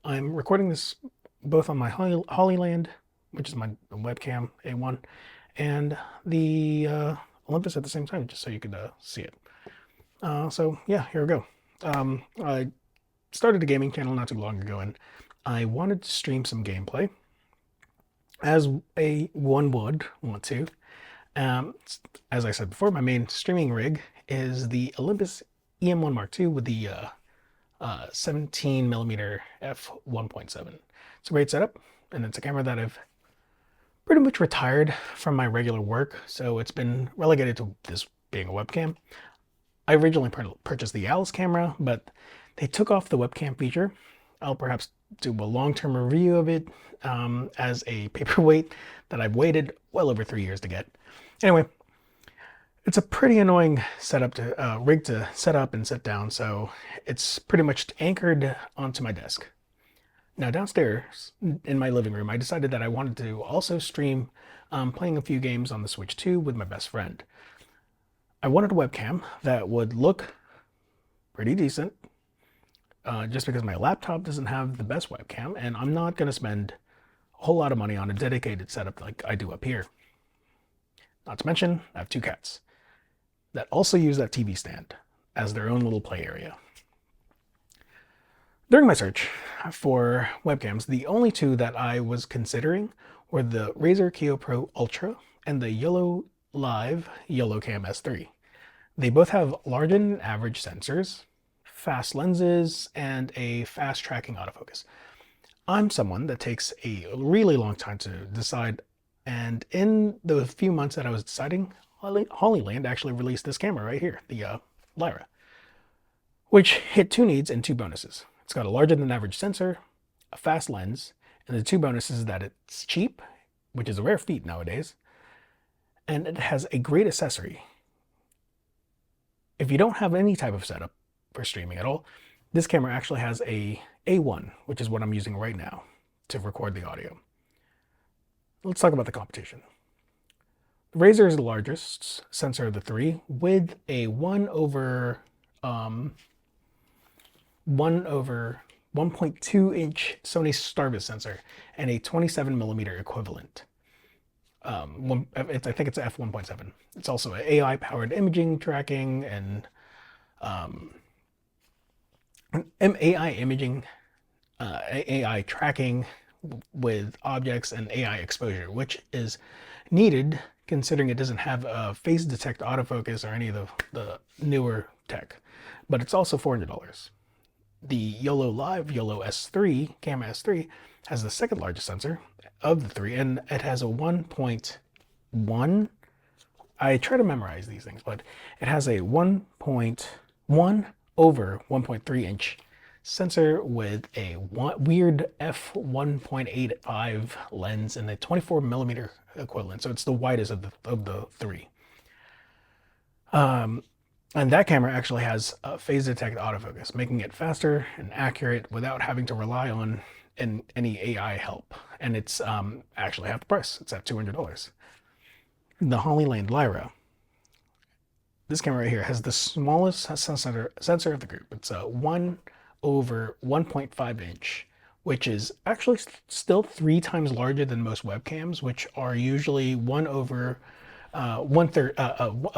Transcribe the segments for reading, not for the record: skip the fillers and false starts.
I'm recording this both on my Hollyland, which is my webcam A1, and the Olympus at the same time, just so you could see it. So yeah, here we go. I started a gaming channel not too long ago, and I wanted to stream some gameplay, as one would want to. As I said before, my main streaming rig is the Olympus EM1 Mark II with the 17mm f1.7. It's a great setup, and it's a camera that I've pretty much retired from my regular work, so it's been relegated to this being a webcam. I originally purchased the Alice camera, but they took off the webcam feature. I'll perhaps do a long-term review of it as a paperweight that I've waited well over 3 years to get. Anyway, it's a pretty annoying setup to rig to set up and set down, so it's pretty much anchored onto my desk. Now downstairs in my living room, I decided that I wanted to also stream playing a few games on the Switch 2 with my best friend. I wanted a webcam that would look pretty decent, just because my laptop doesn't have the best webcam, and I'm not going to spend a whole lot of money on a dedicated setup like I do up here. Not to mention, I have 2 cats that also use that TV stand as their own little play area. During my search for webcams, the only 2 that I was considering were the Razer Kiyo Pro Ultra and the YOLO Live YOLOcam S3. They both have larger than average sensors, fast lenses, and a fast tracking autofocus. I'm someone that takes a really long time to decide, and in the few months that I was deciding, Hollyland actually released this camera right here, the LYRA, which hit 2 needs and 2 bonuses. It's got a larger than average sensor, a fast lens, and the 2 bonuses is that it's cheap, which is a rare feat nowadays, and it has a great accessory. If you don't have any type of setup for streaming at all, this camera actually has a A1, which is what I'm using right now to record the audio. Let's talk about the competition. The Razer is the largest sensor of the 3 with a 1/1.2 inch Sony Starvis sensor and a 27mm equivalent. I think it's f1.7. It's also an AI powered imaging tracking and AI tracking with objects and AI exposure, which is needed considering it doesn't have a face detect autofocus or any of the newer tech, but it's also $400. The YOLO Live YOLO S3 camera S3 has the second largest sensor of the 3, and it has a 1.1. I try to memorize these things, but it has a 1.1/1.3 inch sensor with a weird f1.85 lens and a 24mm equivalent. So it's the widest of the 3. And that camera actually has a phase detect autofocus, making it faster and accurate without having to rely on any AI help. And it's actually half the price. It's at $200. The Hollyland LYRA. This camera right here has the smallest sensor of the group. It's a 1/1.5 inch, which is actually still 3 times larger than most webcams, which are usually a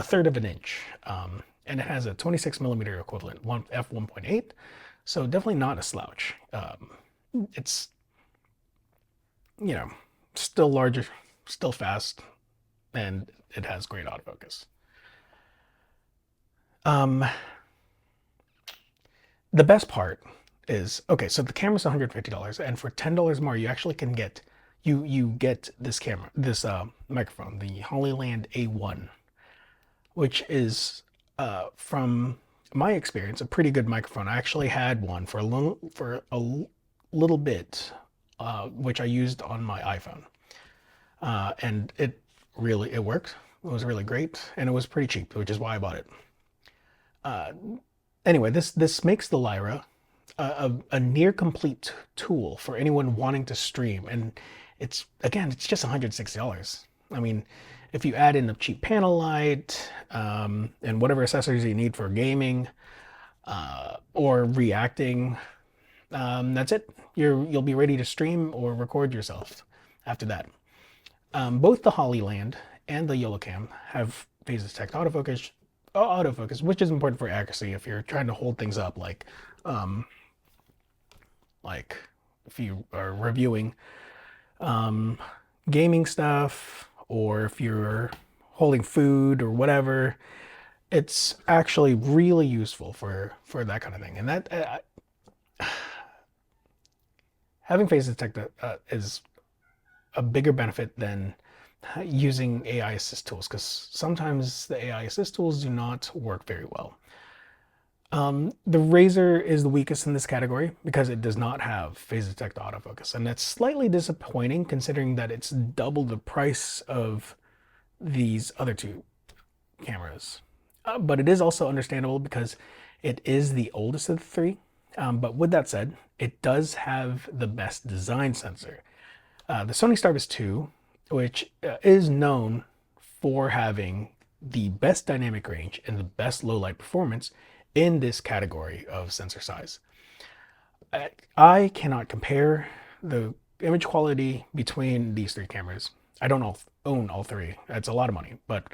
third of an inch. And it has a 26mm equivalent, f1.8, so definitely not a slouch. It's, you know, still larger, still fast, and it has great autofocus. The best part is, okay, so the camera's $150, and for $10 more, you actually can get you get this camera, this microphone, the Hollyland A1, which is from my experience a pretty good microphone. I actually had one for a little bit, which I used on my iPhone, and it worked. It was really great, and it was pretty cheap, which is why I bought it. Anyway, this makes the LYRA a near complete tool for anyone wanting to stream, and it's just $160. I mean, if you add in a cheap panel light and whatever accessories you need for gaming or reacting, that's it. you'll be ready to stream or record yourself after that. Both the Hollyland and the YOLOcam have phase detect autofocus, which is important for accuracy if you're trying to hold things up, um, like if you are reviewing gaming stuff, or if you're holding food or whatever. It's actually really useful for that kind of thing. And that having face detect is a bigger benefit than using AI assist tools, because sometimes the AI assist tools do not work very well. The Razor is the weakest in this category because it does not have phase detect autofocus, and that's slightly disappointing considering that it's double the price of these other two cameras. But it is also understandable because it is the oldest of the three. But with that said, it does have the best design sensor. The Sony Starvis 2, which is known for having the best dynamic range and the best low light performance in this category of sensor size. I cannot compare the image quality between these three cameras. I don't own all three. That's a lot of money, but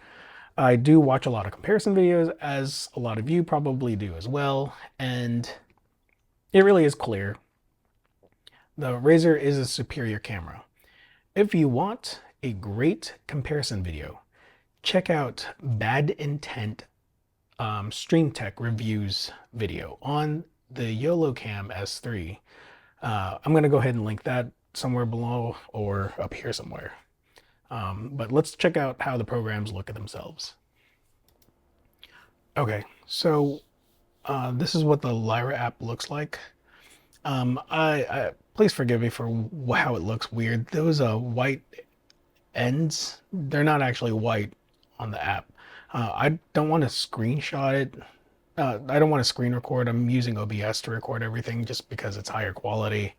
I do watch a lot of comparison videos, as a lot of you probably do as well, and it really is clear the Razor is a superior camera. If you want a great comparison video, check out BadIntent Stream Tech reviews video on the YOLOcam S3. I'm going to go ahead and link that somewhere below or up here somewhere. But let's check out how the programs look at themselves. Okay, so this is what the Lyra app looks like. Please forgive me for how it looks weird. Those white ends, they're not actually white on the app. I don't want to screenshot it. I don't want to screen record. I'm using OBS to record everything just because it's higher quality.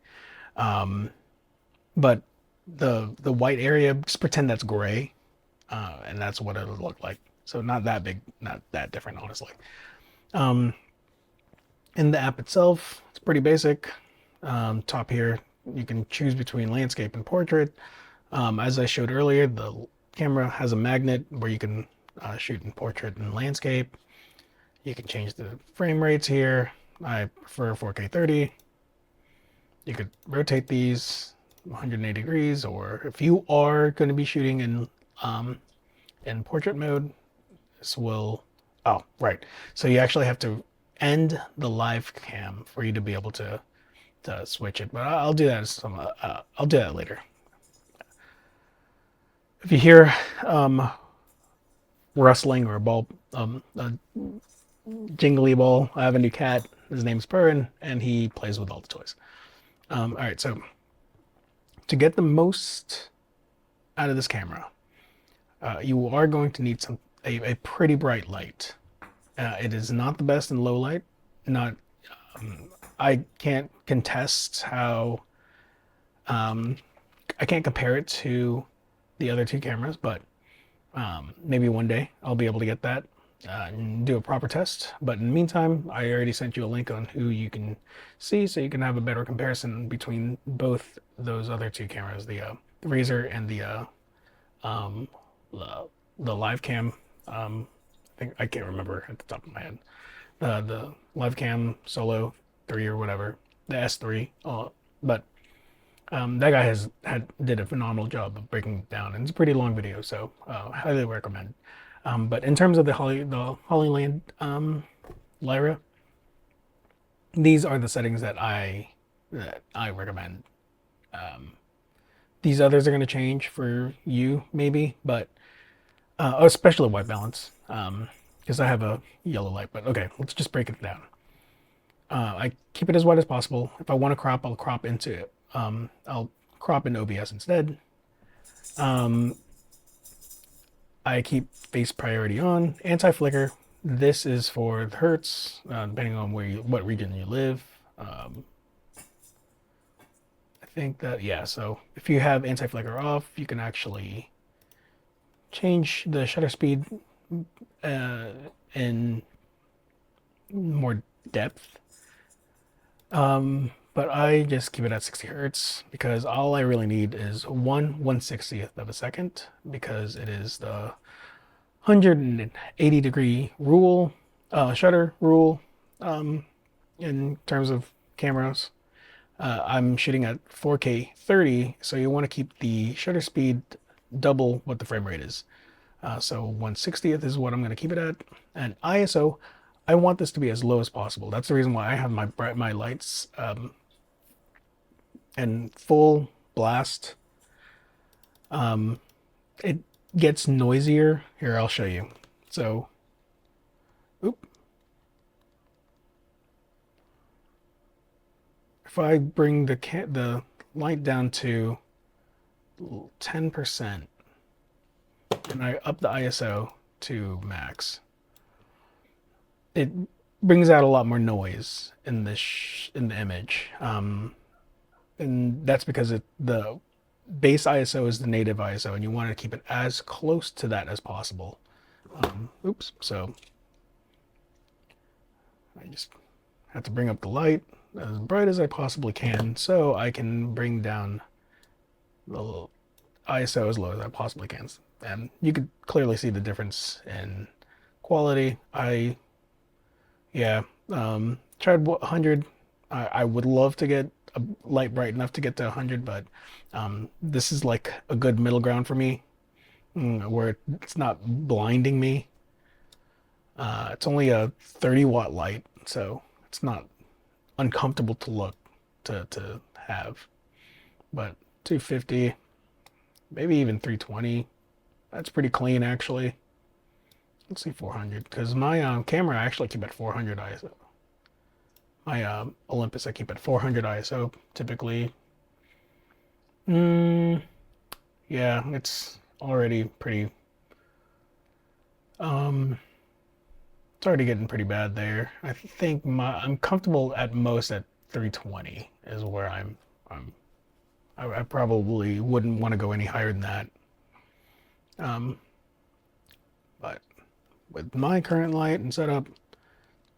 But the white area, just pretend that's gray, and that's what it'll look like. So not that big, not that different, honestly. In the app itself, it's pretty basic. Top here, you can choose between landscape and portrait. As I showed earlier, the camera has a magnet where you can shoot in portrait and landscape. You can change the frame rates here. I prefer 4K 30. You could rotate these 180 degrees, or if you are going to be shooting in portrait mode, this will, oh, right. So you actually have to end the live cam for you to be able to switch it, but I'll do that I'll do that later. If you hear rustling or a ball, a jingly ball, I have a new cat. His name's Purin, and he plays with all the toys. All right, so to get the most out of this camera, you are going to need a pretty bright light. It is not the best in low light. Not, I can't contest how, I can't compare it to the other two cameras, but maybe one day I'll be able to get that and do a proper test. But in the meantime, I already sent you a link on who you can see, so you can have a better comparison between both those other two cameras, the Razor and the live cam. I think, I can't remember at the top of my head. The live cam Solo 3 or whatever, the S3. But that guy did a phenomenal job of breaking it down, and it's a pretty long video, so highly recommend. But in terms of the Hollyland LYRA, these are the settings that I recommend. These others are going to change for you, maybe, but especially white balance, because I have a yellow light. But okay, let's just break it down. I keep it as white as possible. If I want to crop, I'll crop into it. I'll crop in OBS instead. I keep face priority on. Anti-flicker. This is for the hertz, depending on what region you live. I think that, yeah, so if you have anti-flicker off, you can actually change the shutter speed in more depth. But but I just keep it at 60 hertz because all I really need is 1/160th of a second, because it is the 180-degree rule, shutter rule, in terms of cameras. I'm shooting at 4K 30, so you want to keep the shutter speed double what the frame rate is. So 1/60th is what I'm going to keep it at. And ISO, I want this to be as low as possible. That's the reason why I have my lights in full blast. It gets noisier. Here, I'll show you. So, oop. If I bring the light down to 10%, and I up the ISO to max, it brings out a lot more noise in the image, and that's because the base ISO is the native ISO, and you want to keep it as close to that as possible. Oops, so I just have to bring up the light as bright as I possibly can so I can bring down the ISO as low as I possibly can. And you could clearly see the difference in quality. Tried 100. I would love to get a light bright enough to get to 100, but this is like a good middle ground for me, where it's not blinding me. It's only a 30-watt light, so it's not uncomfortable to look to have. But 250, maybe even 320, that's pretty clean actually. Let's see 400, because my camera I actually keep at 400 ISO. My Olympus I keep at 400 ISO typically. Yeah, it's already pretty. It's already getting pretty bad there. I think I'm comfortable at most at 320 is where I probably wouldn't want to go any higher than that. But with my current light and setup,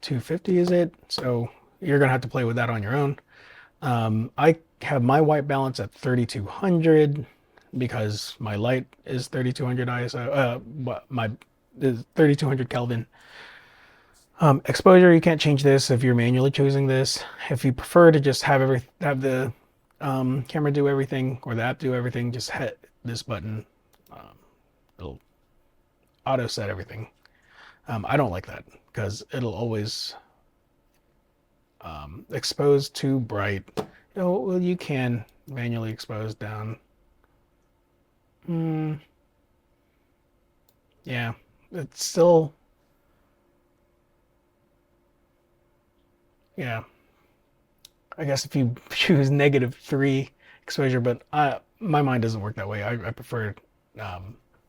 250 is it. So you're gonna have to play with that on your own. I have my white balance at 3200 because my light is 3200 ISO. My is 3200 Kelvin. Exposure, you can't change this if you're manually choosing this. If you prefer to just have the camera do everything, or the app do everything, just hit this button. It'll auto set everything. I don't like that because it'll always expose too bright. Well, you can manually expose down. Yeah, it's still. Yeah, I guess if you choose -3 exposure, but my mind doesn't work that way. I prefer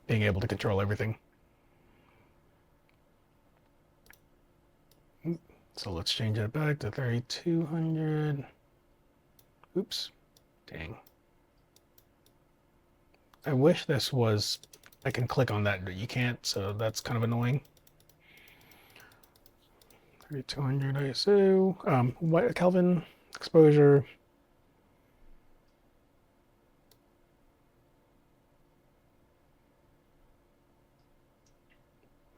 being able to control everything. So let's change it back to 3200. Oops, dang. I wish this was, I can click on that, but you can't, so that's kind of annoying. 3200 ISO, white Kelvin exposure.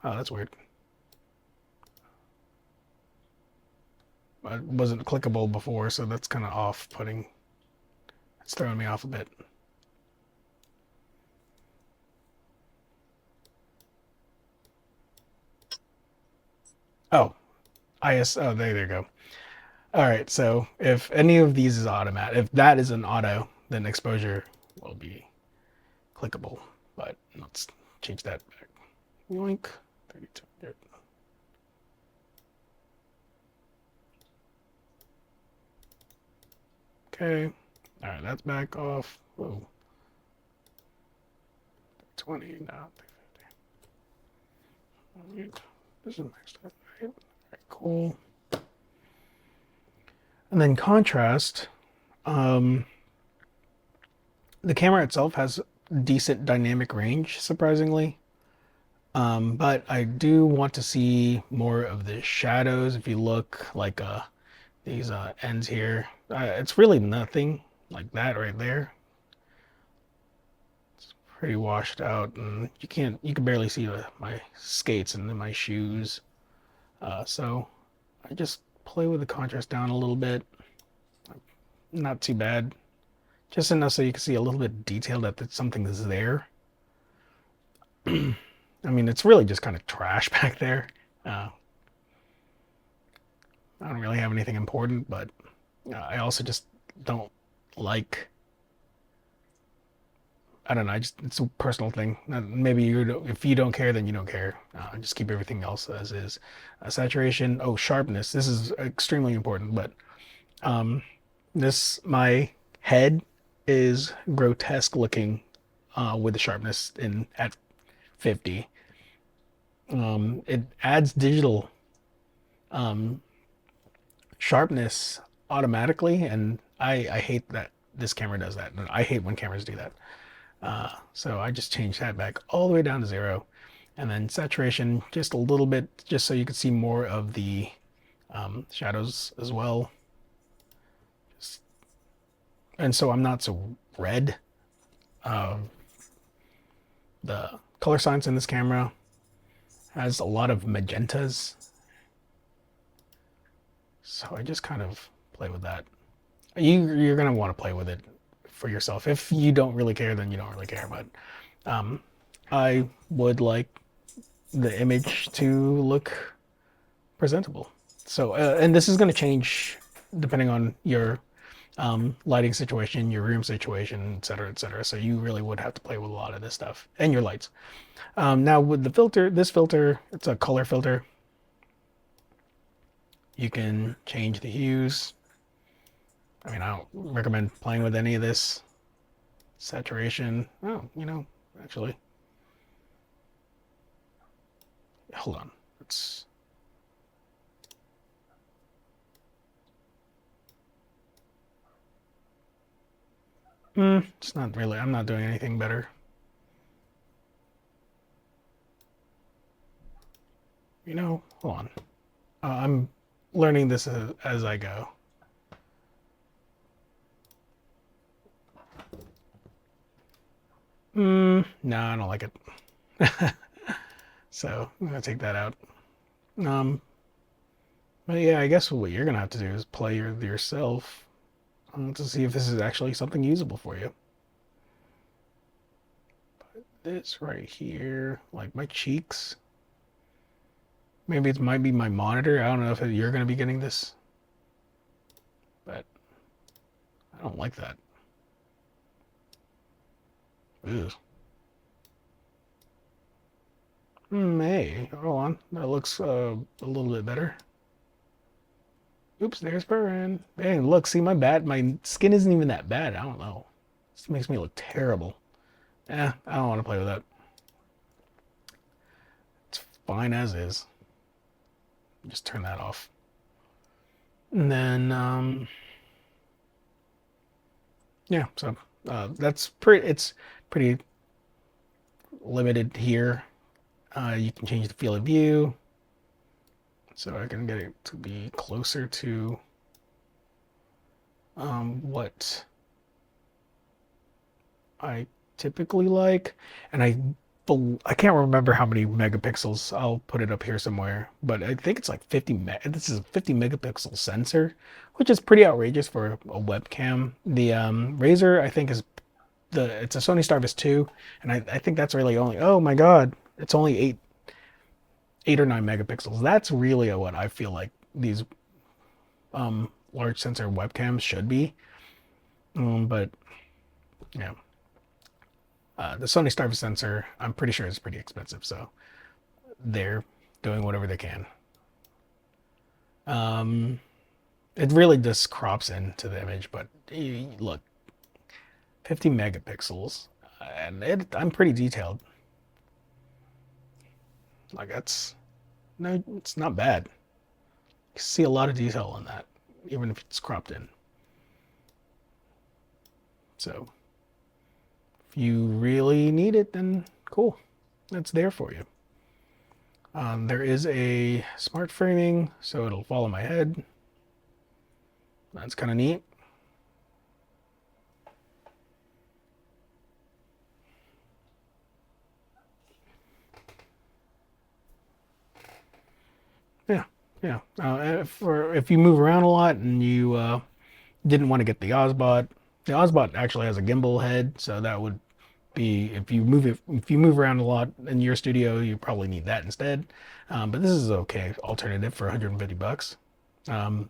Oh, that's weird. It wasn't clickable before, so that's kind of off-putting. It's throwing me off a bit. Oh, ISO, there you go. All right, so if any of these is automatic, if that is an auto, then exposure will be clickable. But let's change that back. Yoink, 3200. Okay, all right, that's back off. Whoa. 20 now, 350. This is maxed out, right? All right, cool. And then contrast. The camera itself has decent dynamic range, surprisingly. But I do want to see more of the shadows. If you look like these ends here, It's really nothing like that right there. It's pretty washed out, and you can barely see my skates and then my shoes. So I just play with the contrast down a little bit. Not too bad. Just enough so you can see a little bit detailed that something is there. I mean, it's really just kind of trash back there. I don't really have anything important, but I also just don't like. I don't know. It's a personal thing. Maybe if you don't care, then you don't care. Just keep everything else as is. Saturation. Oh, sharpness. This is extremely important. But my head is grotesque looking with the sharpness in at 50. It adds digital sharpness automatically, and I hate that this camera does that. I hate when cameras do that. So I just changed that back all the way down to 0, and then saturation just a little bit, just so you can see more of the shadows as well. And so I'm not so red. The color science in this camera has a lot of magentas, so I just kind of play with that. You're gonna want to play with it for yourself. If you don't really care, then you don't really care. But I would like the image to look presentable. So, and this is going to change depending on your lighting situation, your room situation, et cetera, et cetera. So you really would have to play with a lot of this stuff and your lights. Now with the filter, this filter, it's a color filter. You can change the hues. I mean, I don't recommend playing with any of this. Saturation. Oh, actually, hold on. It's it's not really. I'm not doing anything better. Hold on. I'm learning this as I go. No, I don't like it. So I'm gonna take that out. But yeah, I guess what you're gonna have to do is play yourself to see if this is actually something usable for you. Put this right here, like my cheeks. Maybe it might be my monitor. I don't know if you're gonna be getting this, but I don't like that. Ew. Hey, hold on. That looks a little bit better. Oops, there's burn. Dang, look, see my skin isn't even that bad. I don't know. This makes me look terrible. I don't want to play with that. It's fine as is. Just turn that off. And then, yeah, so it's pretty limited here. You can change the field of view. So I can get it to be closer to what I typically like. And I can't remember how many megapixels. I'll put it up here somewhere, but I think it's like 50 this is a 50 megapixel sensor, which is pretty outrageous for a webcam. The Razer, I think, it's a Sony Starvis 2, and I think that's really only, oh my god, it's only 8 or 9 megapixels. That's really what I feel like these large sensor webcams should be. But yeah, the Sony Starvis sensor, I'm pretty sure is pretty expensive, so they're doing whatever they can. It really just crops into the image, but look, 50 megapixels, and I'm pretty detailed. Like no, it's not bad. You see a lot of detail in that, even if it's cropped in. So if you really need it, then cool, that's there for you. There is a smart framing, so it'll follow my head. That's kind of neat. Yeah. If you move around a lot and you didn't want to get the Ozbot actually has a gimbal head, so that would be if you move around a lot in your studio, you probably need that instead. But this is okay alternative for 150 bucks. Um,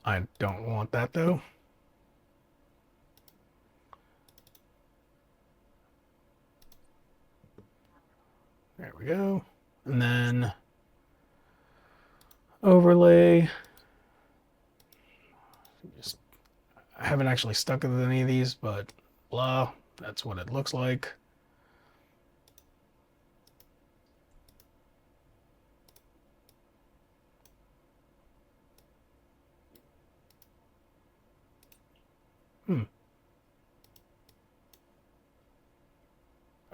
I don't want that though. There we go. And then overlay. Just I haven't actually stuck with any of these, but blah, that's what it looks like. Hmm.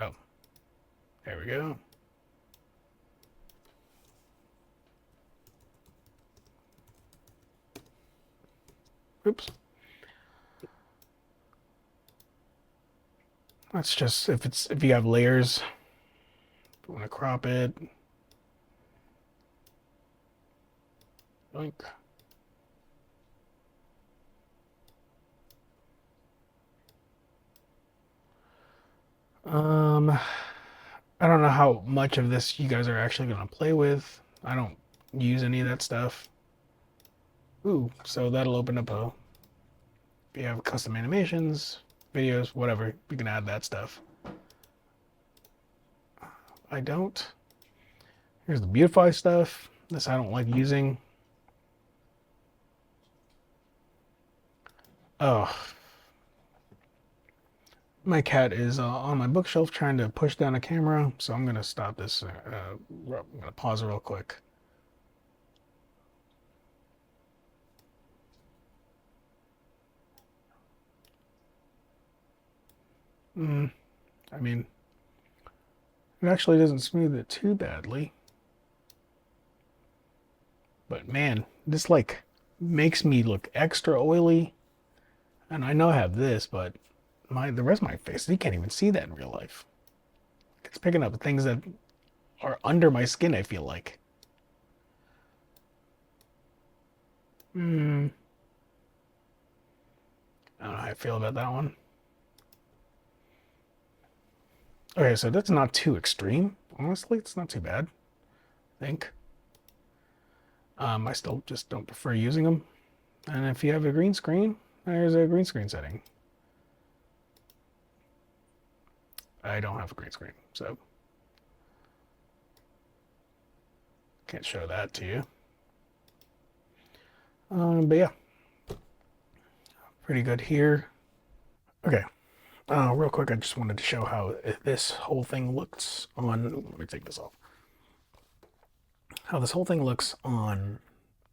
Oh, there we go. Oops. That's just if you have layers, if you want to crop it. Oink. I don't know how much of this you guys are actually gonna play with. I don't use any of that stuff. Ooh, so that'll open up a if you have custom animations, videos, whatever, you can add that stuff. I don't. Here's the beautify stuff. This I don't like using. Oh, my cat is on my bookshelf trying to push down a camera, so I'm gonna stop this. I'm gonna pause real quick. I mean, it actually doesn't smooth it too badly. But man, this like makes me look extra oily. And I know I have this, but the rest of my face, you can't even see that in real life. It's picking up things that are under my skin, I feel like. Hmm. I don't know how I feel about that one. Okay, so that's not too extreme. Honestly, it's not too bad, I think. I still just don't prefer using them. And if you have a green screen, there's a green screen setting. I don't have a green screen, so can't show that to you. But yeah, pretty good here. Okay, real quick, I just wanted to show how this whole thing looks on. Let me take this off. How this whole thing looks on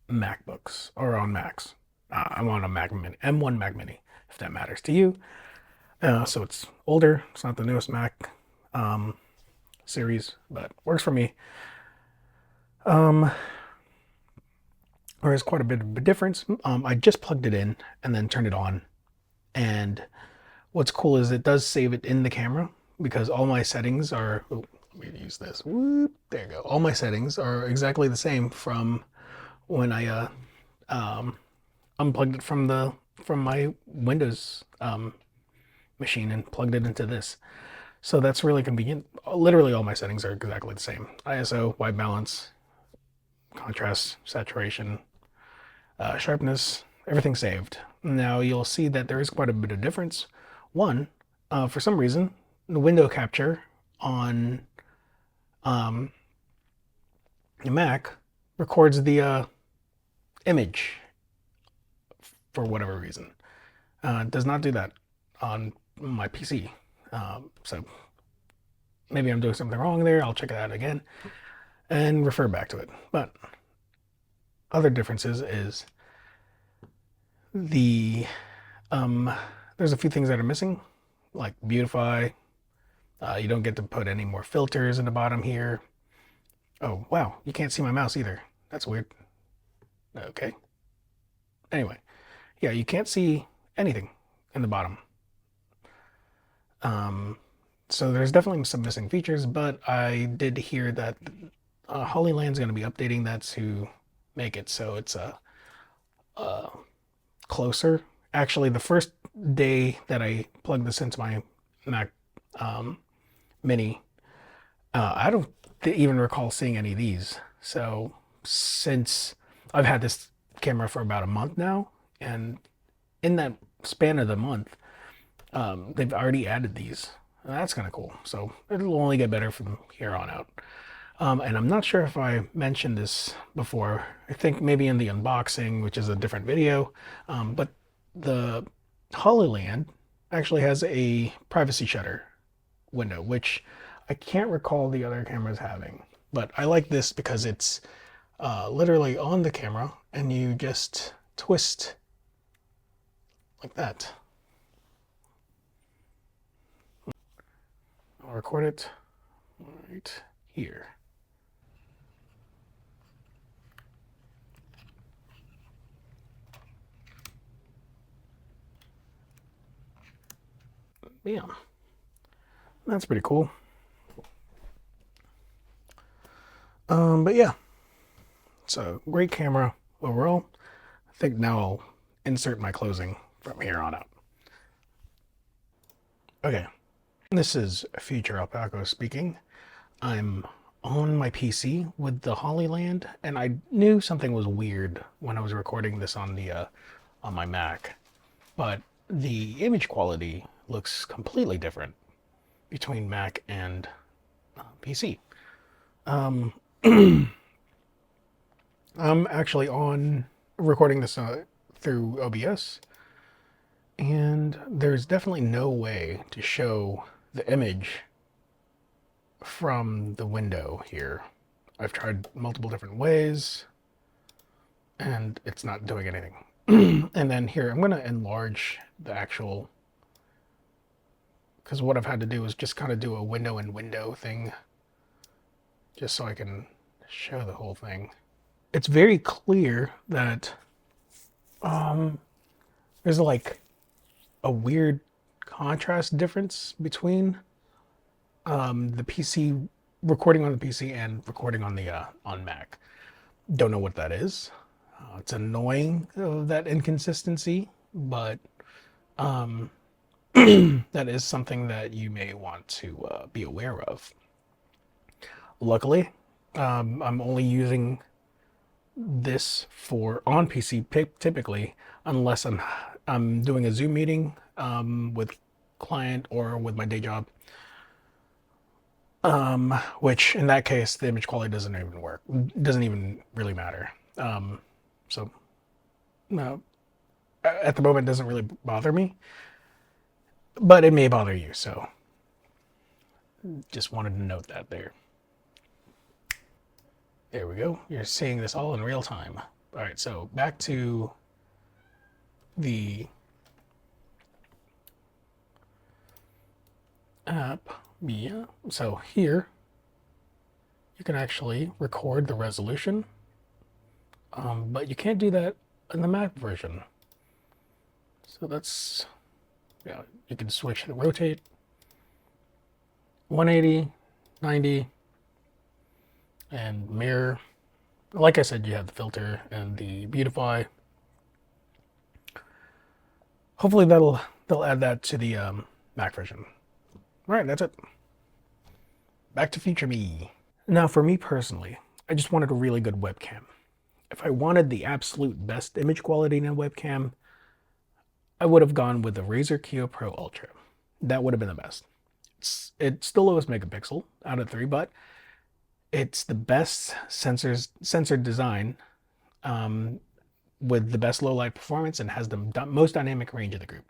MacBooks or on Macs. I'm on a Mac Mini, M1 Mac Mini, if that matters to you. So it's older. It's not the newest Mac series, but works for me. There is quite a bit of a difference. I just plugged it in and then turned it on, and what's cool is it does save it in the camera because all my settings are. Oh, let me use this. Whoop, there you go. All my settings are exactly the same from when I unplugged it from my Windows machine and plugged it into this. So that's really convenient. Literally all my settings are exactly the same. ISO, white balance, contrast, saturation, sharpness, everything saved. Now you'll see that there is quite a bit of difference. One, for some reason, the window capture on the Mac records the image for whatever reason. It does not do that on my PC. So maybe I'm doing something wrong there. I'll check it out again and refer back to it. But other differences is the there's a few things that are missing, like beautify. You don't get to put any more filters in the bottom here. Oh wow, you can't see my mouse either. That's weird. Okay. Anyway, yeah, you can't see anything in the bottom. So there's definitely some missing features, but I did hear that Hollyland's going to be updating that to make it so it's closer. Actually, the first day that I plugged this into my Mac Mini, I don't even recall seeing any of these. So since I've had this camera for about a month now, and in that span of the month, they've already added these. And that's kind of cool. So it'll only get better from here on out. And I'm not sure if I mentioned this before. I think maybe in the unboxing, which is a different video, but the Hollyland actually has a privacy shutter window, which I can't recall the other cameras having. But I like this because it's literally on the camera and you just twist like that. I'll record it right here. Yeah, that's pretty cool. But yeah, it's a great camera overall. I think now I'll insert my closing from here on out. Okay, this is Future Alpaco speaking. I'm on my PC with the Hollyland, and I knew something was weird when I was recording this on the on my Mac, but the image quality looks completely different between Mac and PC. I'm actually on recording this through OBS, and there's definitely no way to show the image from the window here. I've tried multiple different ways, and it's not doing anything. And then here, I'm going to enlarge the actual, because what I've had to do is just kind of do a window in window thing, just so I can show the whole thing. It's very clear that there's like a weird contrast difference between the PC, recording on the PC and recording on the on Mac. Don't know what that is. It's annoying, that inconsistency, but that is something that you may want to be aware of. Luckily, I'm only using this for on PC typically, unless I'm doing a Zoom meeting with client or with my day job, which in that case the image quality doesn't even work, doesn't even really matter. So no, at the moment it doesn't really bother me, but it may bother you, so just wanted to note that there. There we go. You're seeing this all in real time. All right, so back to the app. Yeah, so here you can actually record the resolution, but you can't do that in the Mac version. So that's, yeah, you can switch and rotate 180, 90, and mirror. Like I said, you have the filter and the beautify. Hopefully they'll add that to the Mac version. All right, that's it. Back to future me. Now, for me personally, I just wanted a really good webcam. If I wanted the absolute best image quality in a webcam, I would have gone with the Razer Kiyo Pro Ultra. That would have been the best. It's still lowest megapixel out of 3, but it's the best sensor design, with the best low light performance, and has the most dynamic range of the group.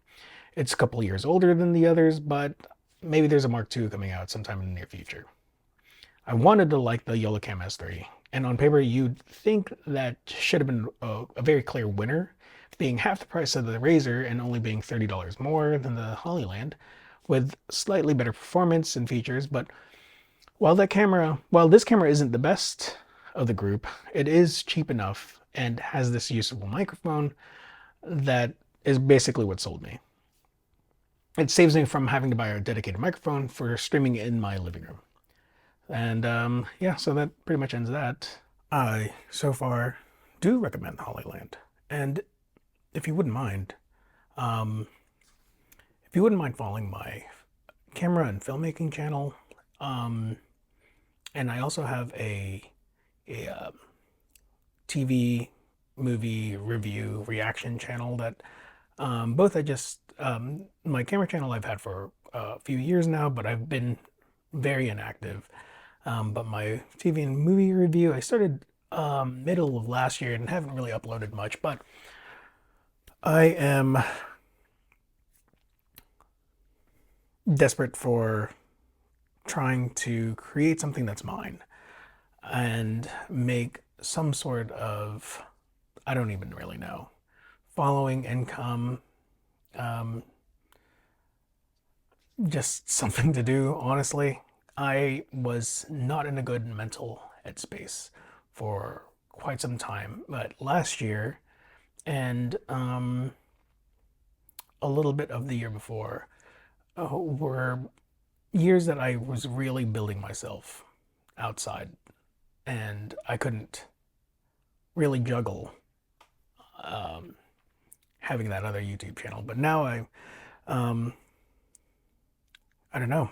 It's a couple of years older than the others, but maybe there's a Mark II coming out sometime in the near future. I wanted to like the YellowCam S3, and on paper you'd think that should have been a very clear winner, being half the price of the Razer and only being $30 more than the Hollyland, with slightly better performance and features. But while this camera isn't the best of the group, it is cheap enough and has this usable microphone that is basically what sold me. It saves me from having to buy a dedicated microphone for streaming in my living room. And yeah, so that pretty much ends that. I so far do recommend Hollyland, and if you wouldn't mind, um, if you wouldn't mind following my camera and filmmaking channel, um, and I also have a TV movie review reaction channel that both I just my camera channel I've had for a few years now, but I've been very inactive. But my TV and movie review I started middle of last year and haven't really uploaded much, but I am desperate for trying to create something that's mine and make some sort of, I don't even really know, following, income, um, just something to do, honestly. I was not in a good mental headspace for quite some time, but last year and a little bit of the year before were years that I was really building myself outside, and I couldn't really juggle um, having that other YouTube channel. But now um, I don't know.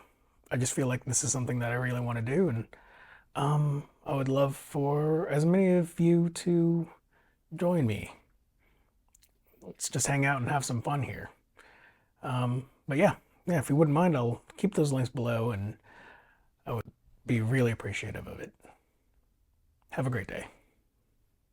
I just feel like this is something that I really want to do, and I would love for as many of you to join me. Let's just hang out and have some fun here. But yeah, if you wouldn't mind, I'll keep those links below, and I would be really appreciative of it. Have a great day.